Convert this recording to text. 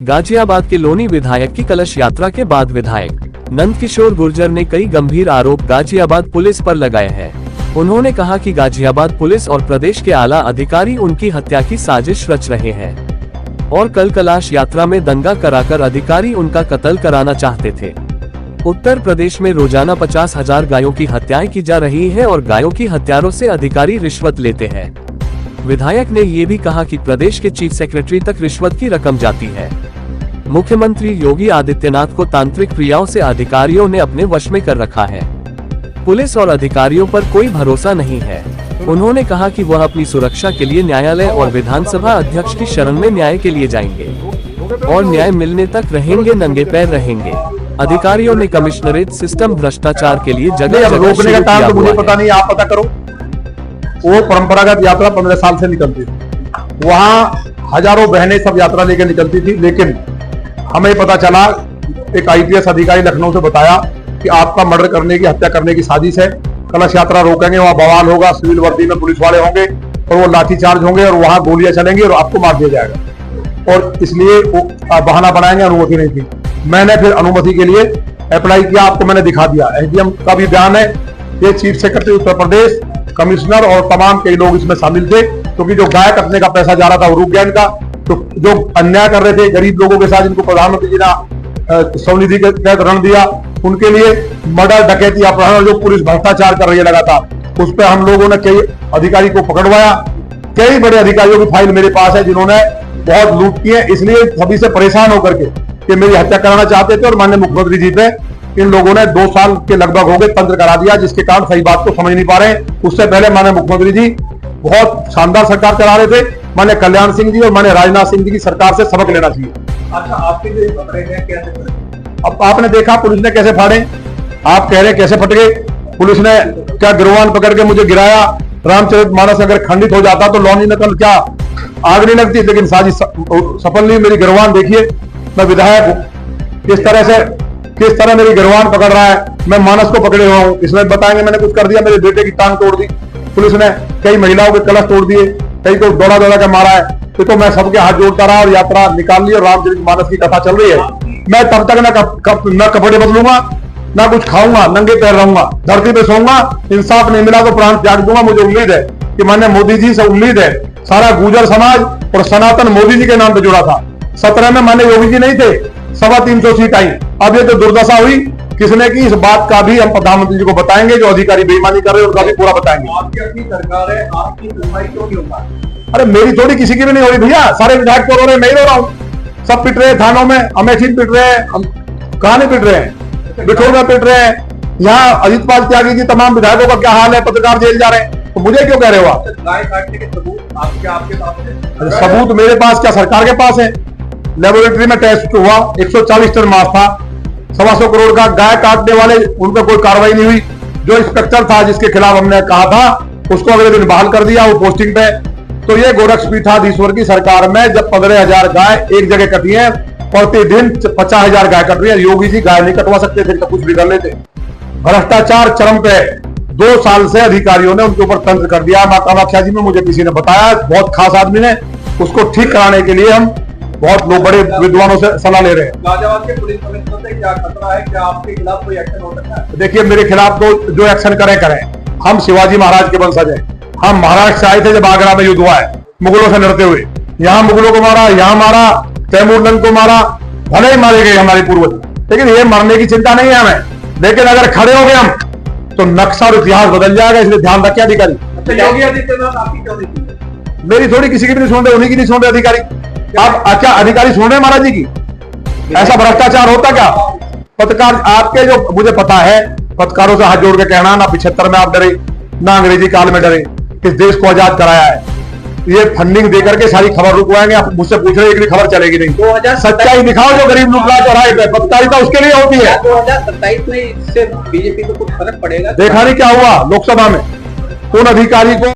गाजियाबाद के लोनी विधायक की कलश यात्रा के बाद विधायक नंदकिशोर गुर्जर ने कई गंभीर आरोप गाजियाबाद पुलिस पर लगाए हैं। उन्होंने कहा कि गाजियाबाद पुलिस और प्रदेश के आला अधिकारी उनकी हत्या की साजिश रच रहे हैं और कल कलश यात्रा में दंगा कराकर अधिकारी उनका कत्ल कराना चाहते थे। उत्तर प्रदेश में रोजाना 50,000 गायों की हत्याएं की जा रही है और गायों की हत्यारों से अधिकारी रिश्वत लेते हैं। विधायक ने ये भी कहा कि प्रदेश के चीफ सेक्रेटरी तक रिश्वत की रकम जाती है। मुख्यमंत्री योगी आदित्यनाथ को तांत्रिक क्रियाओं से अधिकारियों ने अपने वश में कर रखा है। पुलिस और अधिकारियों पर कोई भरोसा नहीं है। उन्होंने कहा कि वह अपनी सुरक्षा के लिए न्यायालय और विधानसभा अध्यक्ष की शरण में न्याय के लिए जाएंगे और न्याय मिलने तक रहेंगे, नंगे पैर रहेंगे। अधिकारियों ने कमिश्नरेट सिस्टम भ्रष्टाचार के लिए जगह रोकने का काम तो मुझे पता नहीं, आप पता करो। वो परंपरागत यात्रा 15 साल से निकलती थी, वहाँ हजारों बहनें सब यात्रा लेकर निकलती थी, लेकिन हमें पता चला, एक आईपीएस अधिकारी लखनऊ से बताया कि आपका मर्डर करने की, हत्या करने की साजिश है। कलश यात्रा रोकेंगे, वहाँ बवाल होगा, सिविल वर्दी में पुलिस वाले होंगे और वो लाठीचार्ज होंगे और वहाँ गोलियां चलेंगी और आपको मार दिया जाएगा। और इसलिए वो बहाना बनाएंगे, अनुमति नहीं थी। मैंने फिर अनुमति के लिए अप्लाई किया, आपको मैंने दिखा दिया। एसडीएम का भी बयान है, ये chief secretary Uttar Pradesh, commissioner और तमाम कई लोग इसमें शामिल थे, क्योंकि जो गाय कटने का पैसा जा रहा था वो रुक गया इनका। तो जो अन्याय कर रहे थे गरीब लोगों के साथ, जिनको प्रधानमंत्री जी ने स्वनिधि के तहत ऋण दिया, उनके लिए मर्डर, डकैती, अपहरण, जो पुलिस भ्रष्टाचार कर रही है लगातार, उस पर हम लोगों ने कई अधिकारी को पकड़वाया। कई बड़े अधिकारियों की फाइल मेरे पास है जिन्होंने बहुत लूट की है। इसलिए सभी से परेशान होकर के कि मेरी हत्या कराना चाहते थे और माननीय मुख्यमंत्री जी पे इन लोगों ने 2 साल के लगभग हो गए तंत्र करा दिया, जिसके कारण सही बात को समझ नहीं पा रहे। उससे पहले माननीय मुख्यमंत्री जी बहुत शानदार सरकार चला रहे थे। माननीय कल्याण सिंह जी और माननीय राजनाथ सिंह जी की सरकार से सबक लेना चाहिए। अच्छा, आपके जो पकड़े गए कैसे? अब आपने देखा पुलिस ने कैसे फाड़े, आप कह रहे कैसे फट गए। पुलिस ने क्या गिरवान पकड़ के मुझे गिराया। रामचरितमानस अगर खंडित हो जाता तो लौनी नकल क्या आग नहीं लगती, लेकिन साजिश सफल नहीं। मेरी गिरवान देखिए, मैं विधायक हूँ, किस तरह मेरी गिरवान पकड़ रहा है। मैं मानस को पकड़े हुआ हूँ, इसमें बताएंगे मैंने कुछ कर दिया, मेरे बेटे की टांग तोड़ दी पुलिस ने, कई महिलाओं के कलश तोड़ दिए, कई को दौड़ा दौड़ा के मारा है। तो मैं सबके हाथ जोड़ता रहा और यात्रा निकाल ली और रामचरितमानस की कथा चल रही है। मैं तब तक न कपड़े बदलूंगा, ना कुछ खाऊंगा, नंगे पैर रहूंगा, धरती पे सोऊंगा। इंसाफ नहीं मिला तो प्राण त्याग दूंगा। मुझे उम्मीद है कि माननीय मोदी जी से उम्मीद है, सारा गुर्जर समाज और सनातन मोदी जी के नाम पे जुड़ा था। 17 में माननीय योगी जी नहीं थे, 325 सीट आई। अब ये तो दुर्दशा हुई किसने की, इस बात का भी हम प्रधानमंत्री जी को बताएंगे, जो अधिकारी बेईमानी कर रहे हैं उनका भी पूरा बताएंगे। आपकी अपनी सरकार है, आपकी सुनवाई क्यों नहीं होगा? अरे मेरी थोड़ी किसी की भी नहीं हो रही भैया, सारे विधायक तो रो रहे, मैं ही रो रहा हूँ। सब पिट रहे हैं थानों में, अमेठी पिट रहे हैं, हम कहां नहीं पिट रहे हैं, बिठोर में पिट रहे हैं। यहाँ अजित पाल त्यागी जी, तमाम विधायकों का क्या हाल है, पत्रकार जेल जा रहे हैं, तो मुझे क्यों कह रहे हो आप? गाय काटने के सबूत आपके पास है? सबूत मेरे पास क्या, सरकार के पास है। लेबोरेटरी में टेस्ट हुआ, 140 टन मांस था, 125 करोड़ का। गाय काटने वाले, उन पर कोई कार्रवाई नहीं हुई। जो इंस्पेक्टर था जिसके खिलाफ हमने कहा था, उसको अगले दिन बहाल कर दिया, वो पोस्टिंग पे। तो ये गोरक्षपीठाधीश्वर की सरकार में जब 15,000 गाय एक जगह कटी है, प्रतिदिन 50,000 गाय कट रही है। योगी जी गाय नहीं कटवा सकते थे तो कुछ भी कर लेते। भ्रष्टाचार चरम पे, 2 साल से अधिकारियों ने उनके ऊपर तंत्र कर दिया। मां कामाख्या जी में मुझे किसी ने बताया, बहुत खास आदमी ने, उसको ठीक कराने के लिए हम बहुत लोग बड़े विद्वानों से सलाह ले रहे हैं। गाजियाबाद के पुलिस कमिश्नर से क्या खतरा है, क्या आपके खिलाफ कोई एक्शन हो सकता है? देखिए, मेरे खिलाफ तो जो एक्शन करें। हम शिवाजी महाराज के वंशज हैं। हम महाराष्ट्र से आए थे जब आगरा में युद्ध हुआ है, मुगलों से लड़ते हुए। यहाँ मुगलों को मारा, यहाँ मारा, तैमूर को मारा, भले ही मारे गए हमारे पूर्वज, लेकिन ये मरने की चिंता नहीं है हमें। लेकिन अगर खड़े हो गए हम तो नक्शा और इतिहास बदल जाएगा, इसलिए ध्यान रखिए अधिकारी। अच्छा, योगी आदित्यनाथ आपकी क्यों नहीं सुन रहे? मेरी थोड़ी किसी की भी नहीं सुन रहे, उन्हीं की नहीं सुन रहे अधिकारी। आप अच्छा अधिकारी सुन रहे महाराज जी की? ऐसा भ्रष्टाचार होता क्या? पत्रकार आपके, जो मुझे पता है, पत्रकारों से हाथ जोड़ के कहना, ना 75 में आप डरे, ना अंग्रेजी काल में डरे। इस देश को आजाद कराया है, ये फंडिंग देकर के सारी खबर रुकवाएंगे। आप मुझसे पूछ रहे हैं कि खबर चलेगी नहीं। 2027 सच्चाई दिखाओ, जो गरीब लूट रहा चौराहे पे। पत्रकारिता उसके लिए होती है। 2027 में इससे बीजेपी को कुछ फर्क पड़ेगा? देखा नहीं क्या हुआ लोकसभा में, उन अधिकारी को